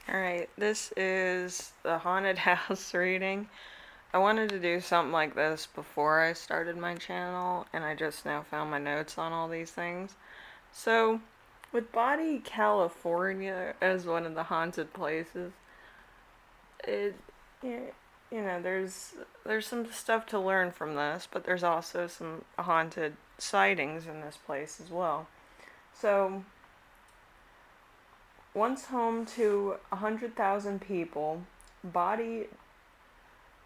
Alright, this is the haunted house reading. I wanted to do something like this before I started my channel, and I just now found my notes on all these things. So, with Bodie, California as one of the haunted places, it, you there's some stuff to learn from this, but there's also some haunted sightings in this place as well. So, once home to 100,000 people, Bodie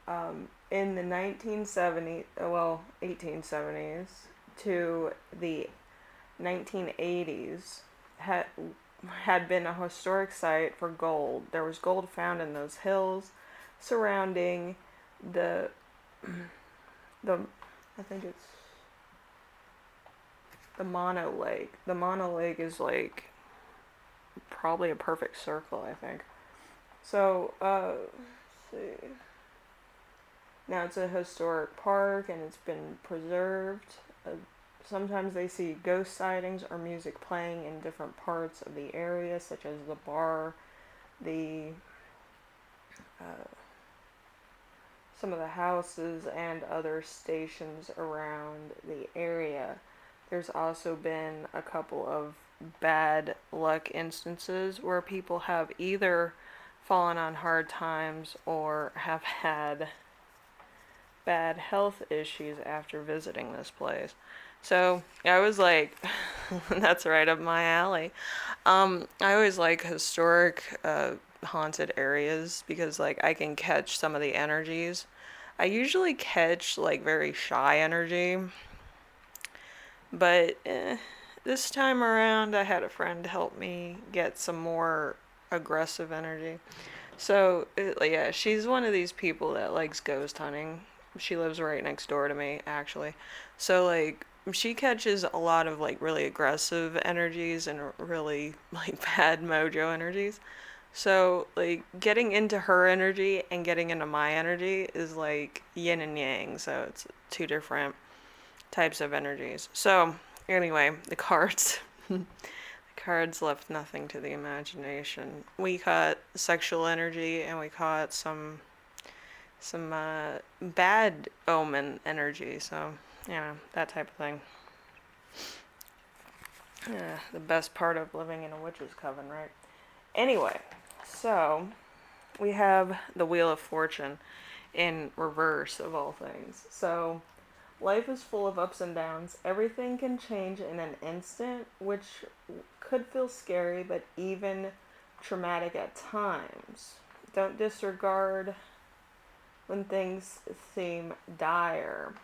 in the 1970s, 1870s to the 1980s had been a historic site for gold. There was gold found in those hills surrounding the the I think it's the Mono Lake. The Mono Lake is like probably a perfect circle, I think. So, let's see. Now it's a historic park and it's been preserved. Uh, Sometimes they see ghost sightings or music playing in different parts of the area, such as the bar, the uh, some of the houses, and other stations around the area. There's also been a couple of bad luck instances where people have either fallen on hard times or have had bad health issues after visiting this place. So I was like, that's right up my alley. I always like historic, haunted areas because like I can catch some of the energies. I usually catch like very shy energy, but this time around I had a friend help me get some more aggressive energy. So yeah, she's one of these people that likes ghost hunting. She lives right next door to me, actually. So like she catches a lot of like really aggressive energies and really like bad mojo energies. So like getting into her energy and getting into my energy is like yin and yang. So it's two different types of energies. So anyway, the cards. The cards left nothing to the imagination. We caught sexual energy and we caught some bad omen energy. So that type of thing. Yeah, the best part of living in a witch's coven, right? Anyway, so we have the Wheel of Fortune in reverse of all things. So life is full of ups and downs. Everything can change in an instant, which could feel scary, but even traumatic at times. Don't disregard when things seem dire,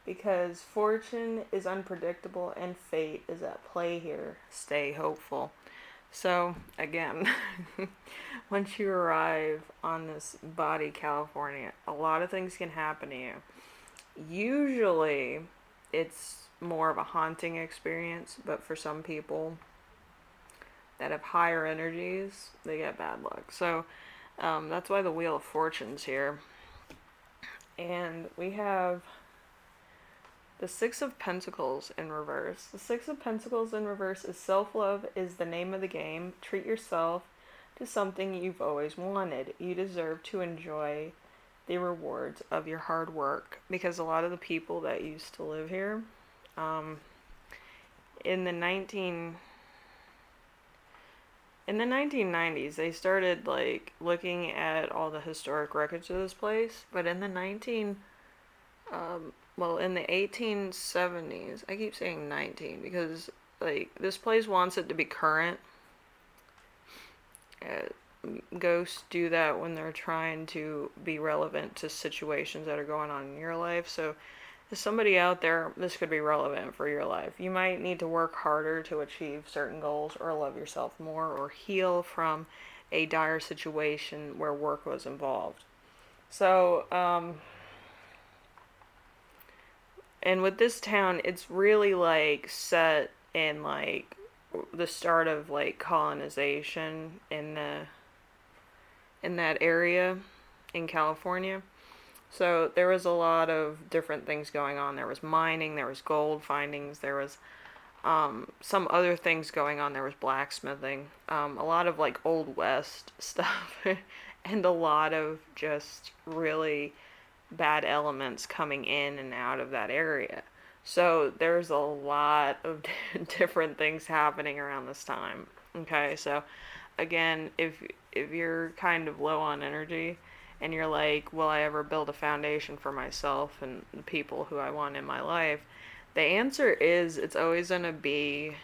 because fortune is unpredictable and fate is at play here. Stay hopeful. So, again, once you arrive on this Bodie, California, a lot of things can happen to you. Usually, it's more of a haunting experience, but for some people that have higher energies, they get bad luck. So, that's why the Wheel of Fortune's here. And we have the Six of Pentacles in reverse. The Six of Pentacles in reverse is self-love is the name of the game. Treat yourself to something you've always wanted. You deserve to enjoy the rewards of your hard work, because a lot of the people that used to live here, um, in the 1990s, they started like looking at all the historic records of this place. But in the in the 1870s, I keep saying 19 because like this place wants it to be current. Uh, Ghosts do that when they're trying to be relevant to situations that are going on in your life. So, if somebody out there, this could be relevant for your life. You might need to work harder to achieve certain goals, or love yourself more, or heal from a dire situation where work was involved. So, and with this town, it's really like set in like the start of like colonization in that area in California. So there was a lot of different things going on. There was mining, there was gold findings, there was Some other things going on. There was blacksmithing, a lot of like old west stuff, and a lot of just really bad elements coming in and out of that area. So there's a lot of different things happening around this time. Okay, so again, if you're kind of low on energy and you're like, will I ever build a foundation for myself and the people who I want in my life? The answer is it's always going to be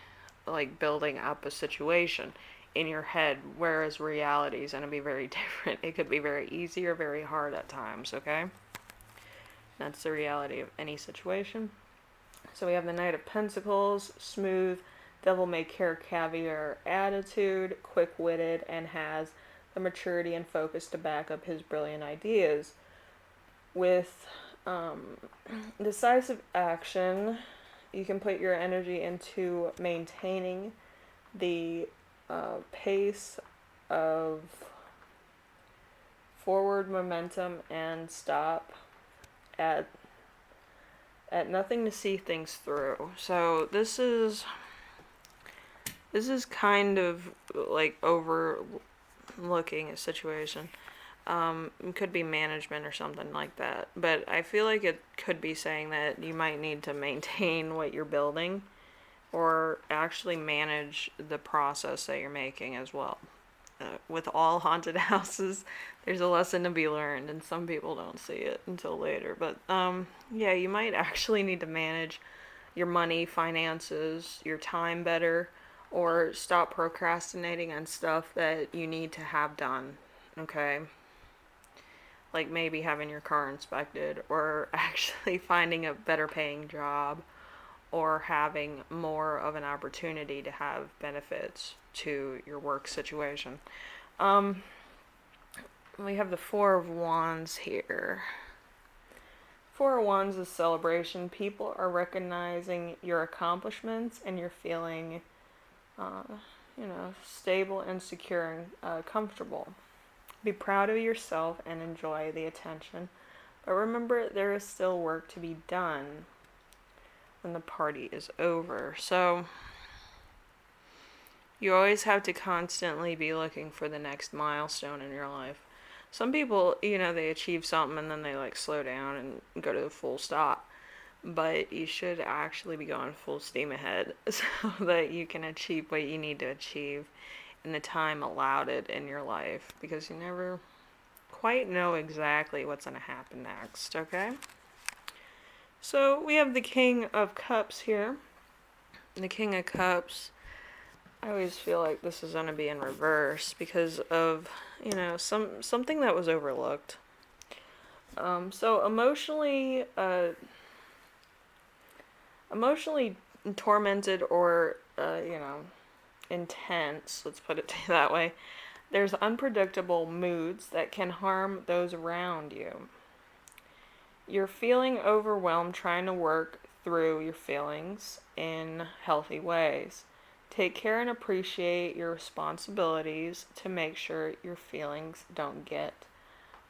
like building up a situation in your head, whereas reality is going to be very different. It could be very easy or very hard at times, okay? That's the reality of any situation. So we have the Knight of Pentacles, smooth, devil may care caviar attitude, quick witted, and has the maturity and focus to back up his brilliant ideas. With decisive action, you can put your energy into maintaining the pace of forward momentum and stop at nothing to see things through. So this is kind of like overlooking a situation. It could be management or something like that. But I feel like it could be saying that you might need to maintain what you're building or actually manage the process that you're making as well. With all haunted houses, there's a lesson to be learned, and some people don't see it until later. But yeah, you might actually need to manage your money, finances, your time better, or stop procrastinating on stuff that you need to have done. Okay? Like maybe having your car inspected, or actually finding a better paying job, or having more of an opportunity to have benefits to your work situation. We have the Four of Wands here. Four of Wands is celebration. People are recognizing your accomplishments and you're feeling, stable and secure and comfortable. Be proud of yourself and enjoy the attention. But remember, there is still work to be done when the party is over. So you always have to constantly be looking for the next milestone in your life. Some people, they achieve something and then they like slow down and go to the full stop. But you should actually be going full steam ahead so that you can achieve what you need to achieve in the time allotted in your life, because you never quite know exactly what's going to happen next, okay? So we have the King of Cups here. The King of Cups, I always feel like this is going to be in reverse because of, something that was overlooked. So emotionally tormented or, intense, let's put it that way. There's unpredictable moods that can harm those around you. You're feeling overwhelmed trying to work through your feelings in healthy ways. Take care and appreciate your responsibilities to make sure your feelings don't get,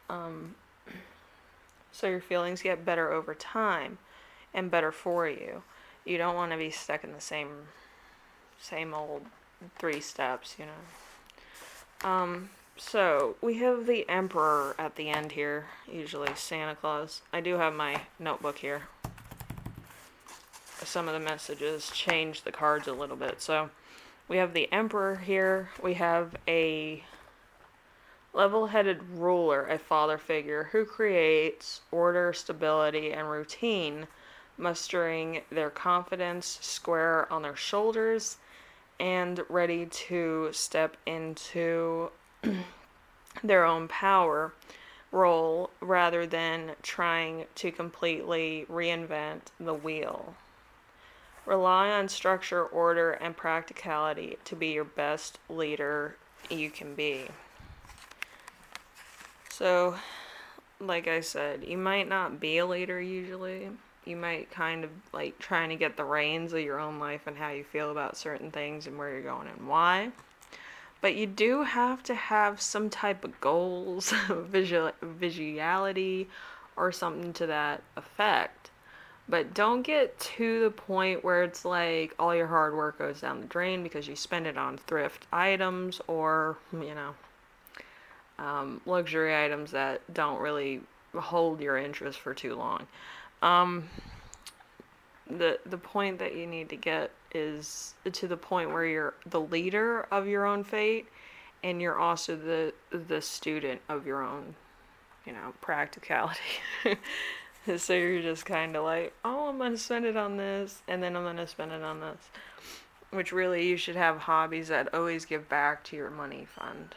so your feelings get better over time and better for you. You don't want to be stuck in the same old 3 steps, So we have the Emperor at the end here, usually Santa Claus. I do have my notebook here. Some of the messages change the cards a little bit. So we have the Emperor here. We have a level-headed ruler, a father figure who creates order, stability, and routine, mustering their confidence square on their shoulders and ready to step into their own power role rather than trying to completely reinvent the wheel. Rely on structure, order, and practicality to be your best leader you can be. So, like I said, you might not be a leader usually. You might kind of like trying to get the reins of your own life and how you feel about certain things and where you're going and why. But you do have to have some type of goals, visuality, or something to that effect. But don't get to the point where it's like all your hard work goes down the drain because you spend it on thrift items or, luxury items that don't really hold your interest for too long. Um, the point that you need to get is to the point where you're the leader of your own fate, and you're also the student of your own, practicality. So you're just kind of like, oh, I'm gonna spend it on this, and then I'm gonna spend it on this. Which really, you should have hobbies that always give back to your money fund.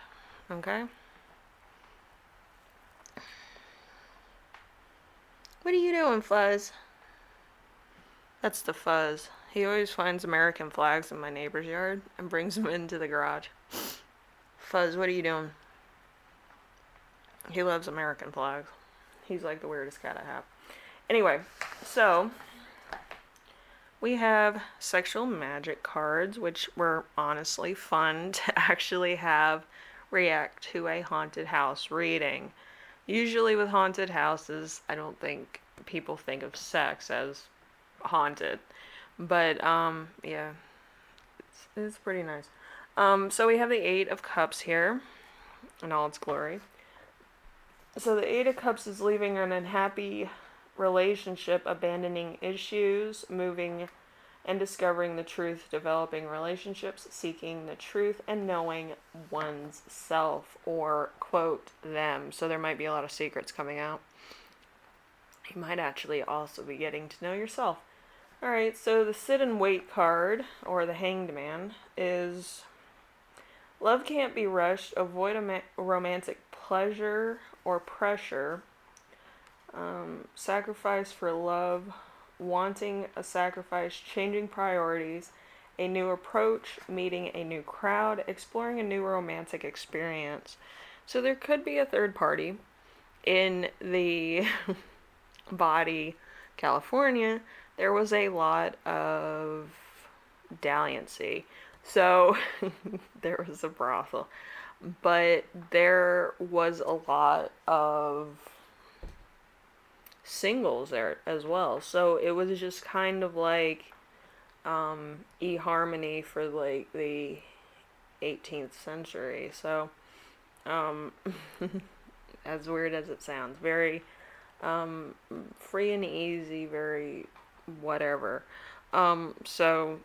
Okay? What are you doing, Fuzz? That's the Fuzz. He always finds American flags in my neighbor's yard and brings them into the garage. Fuzz, what are you doing? He loves American flags. He's like the weirdest cat I have. Anyway, so we have sexual magic cards, which were honestly fun to actually have react to a haunted house reading. Usually with haunted houses, I don't think people think of sex as haunted. But, yeah, it's pretty nice. So we have the Eight of Cups here in all its glory. So the Eight of Cups is leaving an unhappy relationship, abandoning issues, moving and discovering the truth, developing relationships, seeking the truth, and knowing one's self, or quote them. So there might be a lot of secrets coming out. You might actually also be getting to know yourself. Alright, so the Sit and Wait card, or the Hanged Man, is love can't be rushed, avoid romantic pleasure or pressure, sacrifice for love, wanting a sacrifice, changing priorities, a new approach, meeting a new crowd, exploring a new romantic experience. So there could be a third party in the Bodie, California. There was a lot of dalliancy. So there was a brothel. But there was a lot of singles there as well. So it was just kind of like eHarmony for like the 18th century. So as weird as it sounds, very free and easy, very whatever. So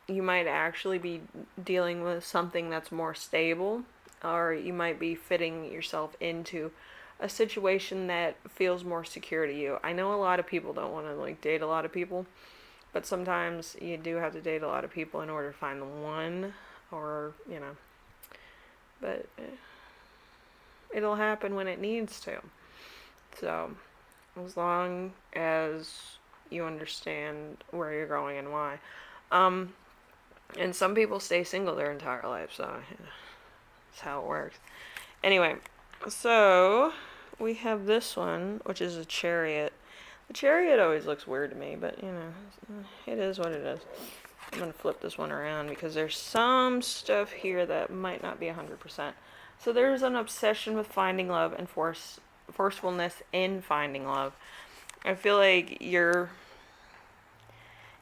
you might actually be dealing with something that's more stable, or you might be fitting yourself into a situation that feels more secure to you. I know a lot of people don't want to like date a lot of people, but sometimes you do have to date a lot of people in order to find the one, or but it'll happen when it needs to. So as long as you understand where you're going and why. And some people stay single their entire life, so that's how it works. Anyway, so we have this one, which is a Chariot. The Chariot always looks weird to me, but it is what it is. I'm going to flip this one around because there's some stuff here that might not be 100%. So there's an obsession with finding love and forcefulness in finding love. I feel like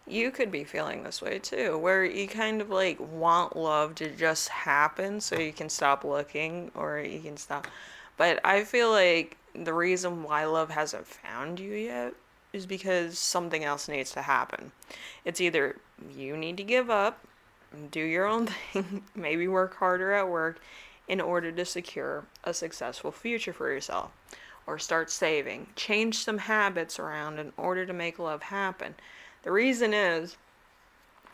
you could be feeling this way too, where you kind of like want love to just happen so you can stop looking, or you can stop. But I feel like the reason why love hasn't found you yet is because something else needs to happen. It's either you need to give up, do your own thing, maybe work harder at work in order to secure a successful future for yourself, or start saving, change some habits around in order to make love happen. The reason is,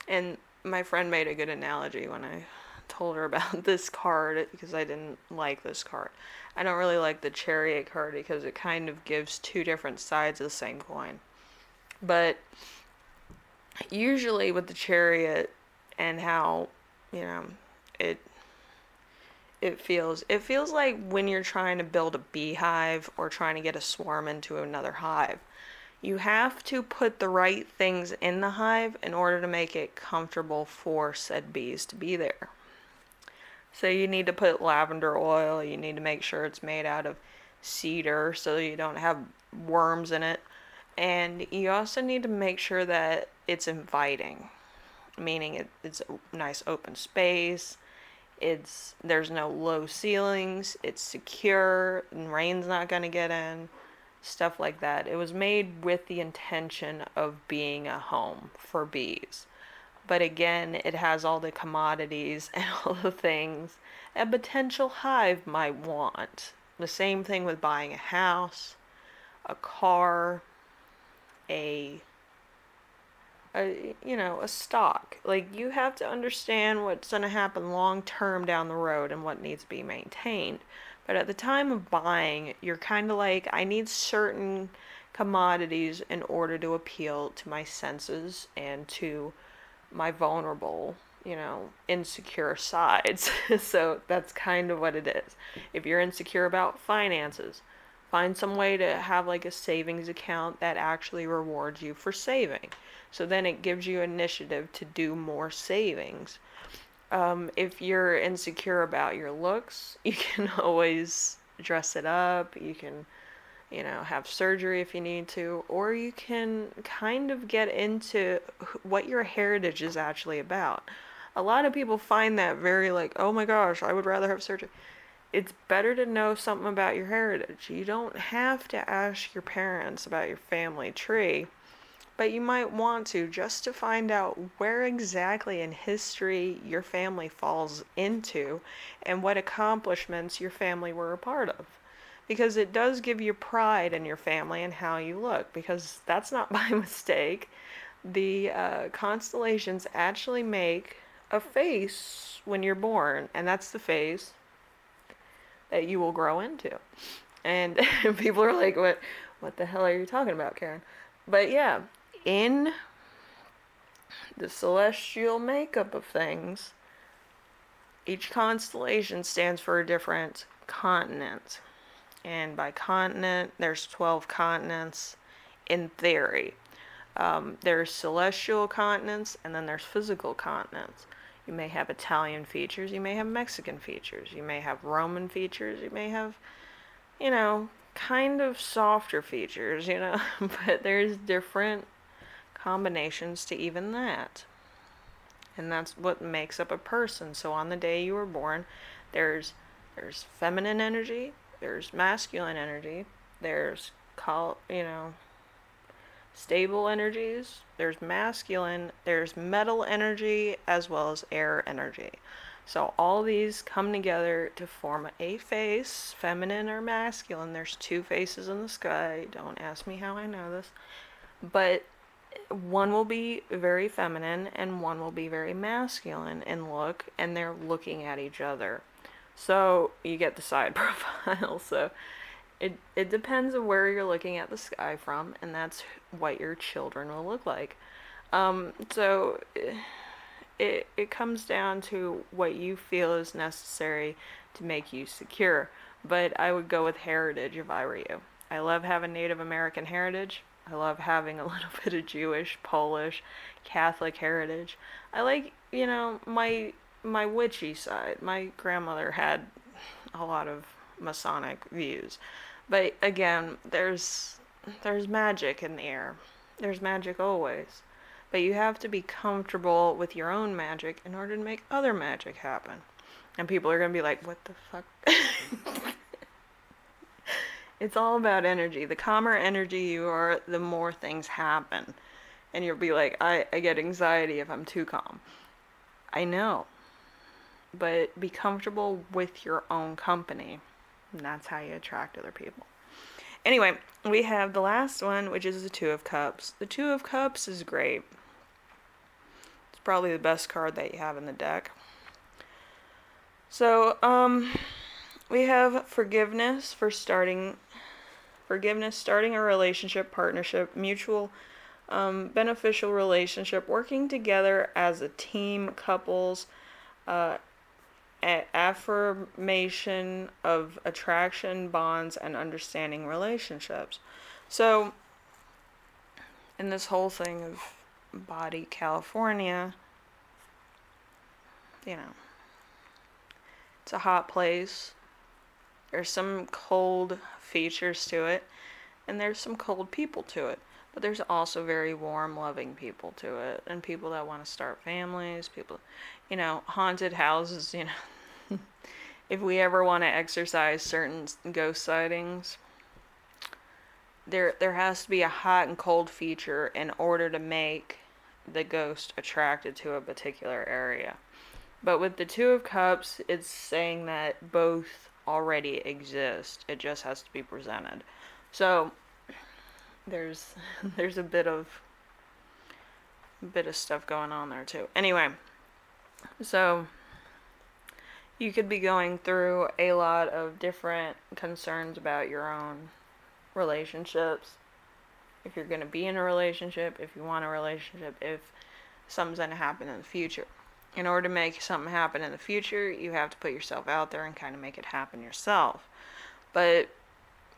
and my friend made a good analogy when I told her about this card, because I didn't like this card. I don't really like the Chariot card because it kind of gives two different sides of the same coin. But usually with the Chariot and how, it feels like when you're trying to build a beehive or trying to get a swarm into another hive. You have to put the right things in the hive in order to make it comfortable for said bees to be there. So you need to put lavender oil, you need to make sure it's made out of cedar so you don't have worms in it. And you also need to make sure that it's inviting, meaning it's a nice open space. There's no low ceilings. It's secure, and rain's not gonna get in. Stuff like that. It was made with the intention of being a home for bees. But again, it has all the commodities and all the things a potential hive might want. The same thing with buying a house, a car, a a stock. Like, you have to understand what's going to happen long term down the road and what needs to be maintained. But at the time of buying, you're kind of like, I need certain commodities in order to appeal to my senses and to my vulnerable, insecure sides. So that's kind of what it is. If you're insecure about finances, find some way to have like a savings account that actually rewards you for saving. So then it gives you initiative to do more savings. If you're insecure about your looks, you can always dress it up. You can, have surgery if you need to, or you can kind of get into what your heritage is actually about. A lot of people find that very like, oh my gosh, I would rather have surgery. It's better to know something about your heritage. You don't have to ask your parents about your family tree, but you might want to, just to find out where exactly in history your family falls into and what accomplishments your family were a part of. Because it does give you pride in your family and how you look, because that's not by mistake. The constellations actually make a face when you're born, and that's the face that you will grow into. And people are like, what the hell are you talking about, Karen? But yeah, in the celestial makeup of things, each constellation stands for a different continent. And by continent, there's 12 continents in theory. There's celestial continents, and then there's physical continents. You may have Italian features, you may have Mexican features, you may have Roman features, you may have, kind of softer features, but there's different combinations to even that. And that's what makes up a person. So on the day you were born, there's feminine energy, there's masculine energy, there's stable energies, there's masculine, there's metal energy, as well as air energy. So all these come together to form a face, feminine or masculine. There's two faces in the sky. Don't ask me how I know this. But one will be very feminine and one will be very masculine in look, and they're looking at each other. So you get the side profile. So it depends on where you're looking at the sky from, and that's what your children will look like. So it comes down to what you feel is necessary to make you secure. But I would go with heritage if I were you. I love having Native American heritage. I love having a little bit of Jewish, Polish, Catholic heritage. I like, my witchy side. My grandmother had a lot of Masonic views. But again, there's magic in the air. There's magic always. But you have to be comfortable with your own magic in order to make other magic happen. And people are going to be like, what the fuck? It's all about energy. The calmer energy you are, the more things happen. And you'll be like, I get anxiety if I'm too calm. I know. But be comfortable with your own company. And that's how you attract other people. Anyway, we have the last one, which is the Two of Cups. The Two of Cups is great. It's probably the best card that you have in the deck. So, we have forgiveness, starting a relationship, partnership, mutual, beneficial relationship, working together as a team, couples, affirmation of attraction, bonds, and understanding relationships. So, in this whole thing of Bodie, California, it's a hot place. There's some cold features to it, and there's some cold people to it. But there's also very warm, loving people to it, and people that want to start families, people, haunted houses, If we ever want to exercise certain ghost sightings, there has to be a hot and cold feature in order to make the ghost attracted to a particular area. But with the Two of Cups, it's saying that both already exist. It just has to be presented. So there's there's a bit of stuff going on there too. Anyway, so you could be going through a lot of different concerns about your own relationships. If you're going to be in a relationship, if you want a relationship, if something's going to happen in the future. In order to make something happen in the future, you have to put yourself out there and kind of make it happen yourself. But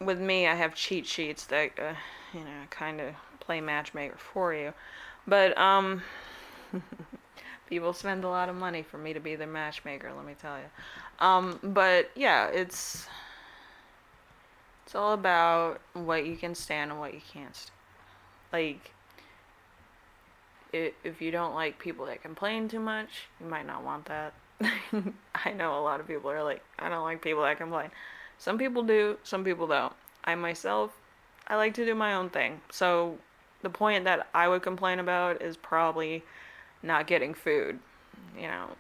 with me, I have cheat sheets that, kind of play matchmaker for you. But, people spend a lot of money for me to be their matchmaker, let me tell you. But yeah, it's all about what you can stand and what you can't stand. Like, if you don't like people that complain too much, you might not want that. I know a lot of people are like, I don't like people that complain. Some people do, some people don't. I myself, I like to do my own thing. So the point that I would complain about is probably not getting food.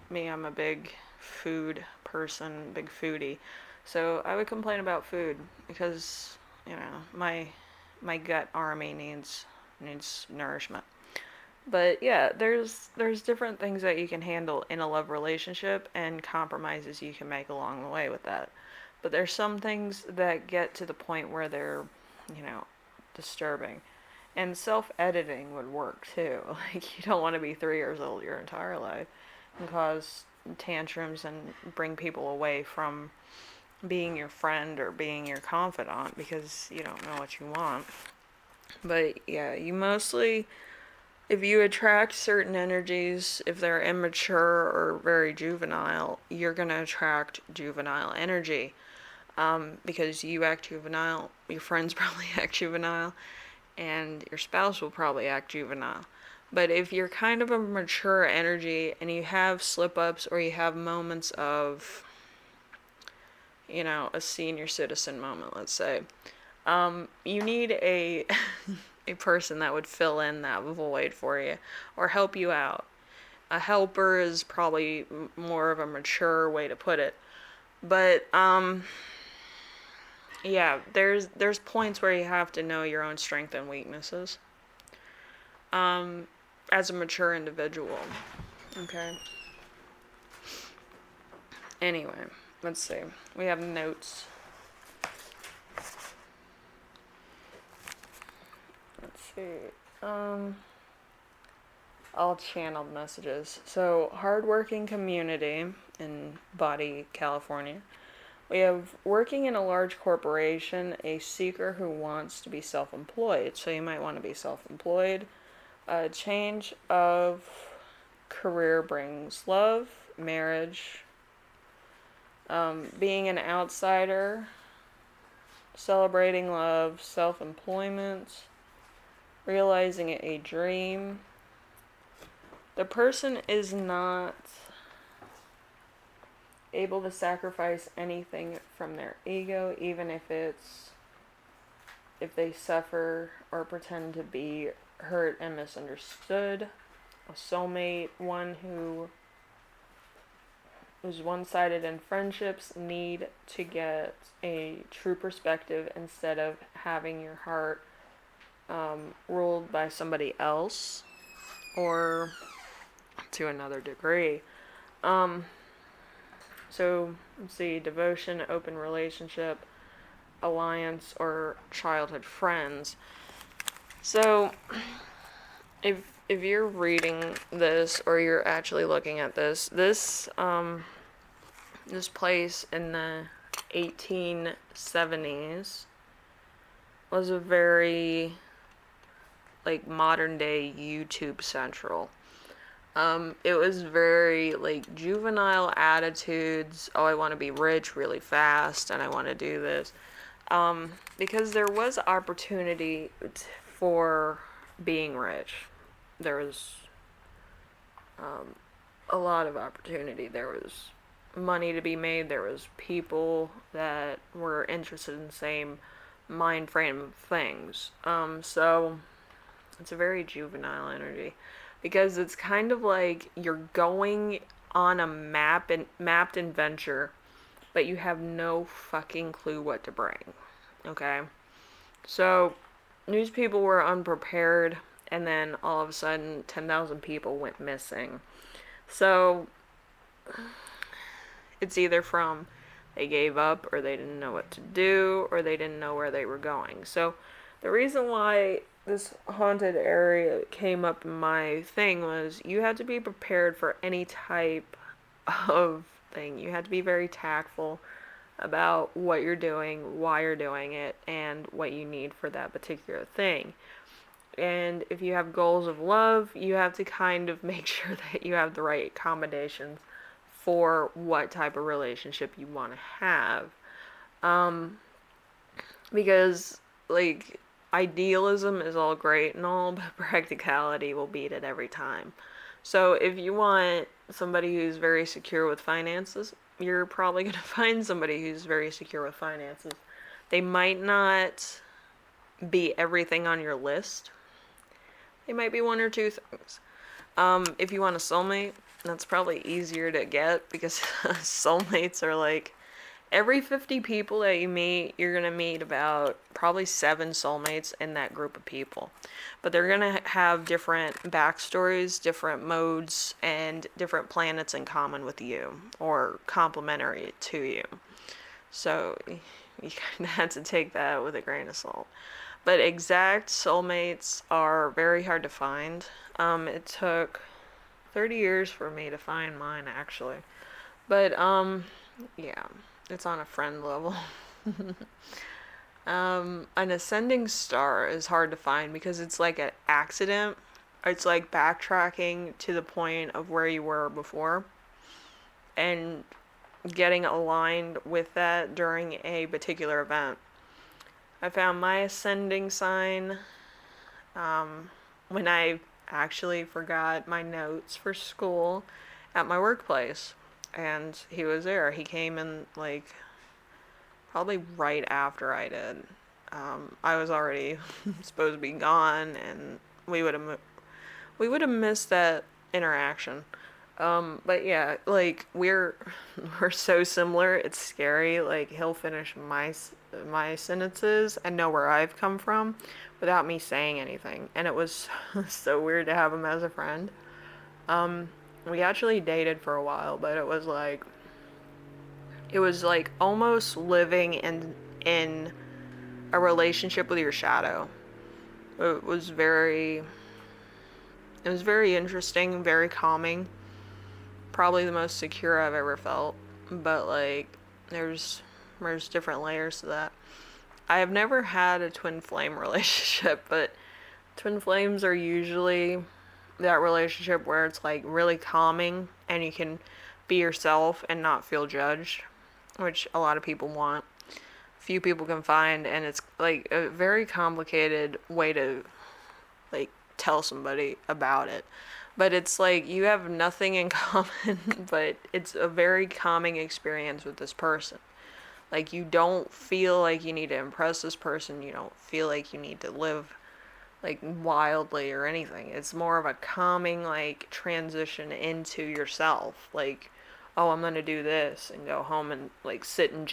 Me, I'm a big food person, big foodie. So I would complain about food because, my gut army needs nourishment. But yeah, there's different things that you can handle in a love relationship and compromises you can make along the way with that. But there's some things that get to the point where they're, disturbing. And self-editing would work too. Like, you don't want to be 3 years old your entire life and cause tantrums and bring people away from being your friend or being your confidant because you don't know what you want. But yeah, you mostly, if you attract certain energies, if they're immature or very juvenile, you're going to attract juvenile energy. Because you act juvenile, your friends probably act juvenile, and your spouse will probably act juvenile. But if you're kind of a mature energy and you have slip ups or you have moments of, a senior citizen moment, let's say, you need a a person that would fill in that void for you or help you out. A helper is probably more of a mature way to put it. But yeah, there's points where you have to know your own strengths and weaknesses. As a mature individual. Okay. Anyway, let's see. We have notes. Let's see. All channeled messages. So, hardworking community in Bodie, California. We have working in a large corporation, a seeker who wants to be self-employed. So you might want to be self-employed. A change of career brings love, marriage, being an outsider, celebrating love, self-employment, realizing a dream. The person is not able to sacrifice anything from their ego, even if they suffer or pretend to be hurt and misunderstood. A soulmate, one who is one-sided in friendships, need to get a true perspective instead of having your heart ruled by somebody else or to another degree. So, let's see, devotion, open relationship, alliance, or childhood friends. So, if you're reading this or you're actually looking at this place in the 1870s was a very modern day YouTube Central. It was very juvenile attitudes. Oh, I want to be rich really fast and I want to do this. Because there was opportunity for being rich. There was a lot of opportunity. There was money to be made. There was people that were interested in the same mind frame of things. So it's a very juvenile energy because it's kind of like you're going on a mapped adventure, but you have no fucking clue what to bring. Okay, so news people were unprepared, and then all of a sudden, 10,000 people went missing. So it's either from they gave up, or they didn't know what to do, or they didn't know where they were going. So the reason why this haunted area came up in my thing was you had to be prepared for any type of thing. You had to be very tactful about what you're doing, why you're doing it, and what you need for that particular thing. And if you have goals of love, you have to kind of make sure that you have the right accommodations for what type of relationship you want to have. Um, because, like, idealism is all great and all, but practicality will beat it every time. So if you want somebody who's very secure with finances, you're probably going to find somebody who's very secure with finances. They might not be everything on your list. They might be one or two things. If you want a soulmate, that's probably easier to get because soulmates are like every 50 people that you meet, you're going to meet about probably 7 soulmates in that group of people. But they're going to have different backstories, different modes, and different planets in common with you or complementary to you. So you kind of have to take that with a grain of salt. But exact soulmates are very hard to find. It took 30 years for me to find mine, actually. But, yeah, it's on a friend level. An ascending star is hard to find because it's like an accident. It's like backtracking to the point of where you were before and getting aligned with that during a particular event. I found my ascending sign when I actually forgot my notes for school at my workplace. And he was there. He came in, like, probably right after I did. I was already supposed to be gone, and we would have missed that interaction. But yeah, like we're so similar. It's scary. Like he'll finish my sentences and know where I've come from without me saying anything, and it was so weird to have him as a friend. We actually dated for a while, but it was like almost living in a relationship with your shadow. It was very it was very interesting, very calming. Probably the most secure I've ever felt. But like there's different layers to that. I have never had a twin flame relationship, but twin flames are usually that relationship where it's like really calming and you can be yourself and not feel judged, which a lot of people want. Few people can find, and it's like a very complicated way to like tell somebody about it. But it's like you have nothing in common, but it's a very calming experience with this person. Like you don't feel like you need to impress this person, you don't feel like you need to live like wildly or anything. It's more of a calming like transition into yourself. Like, oh, I'm gonna do this and go home and like sit and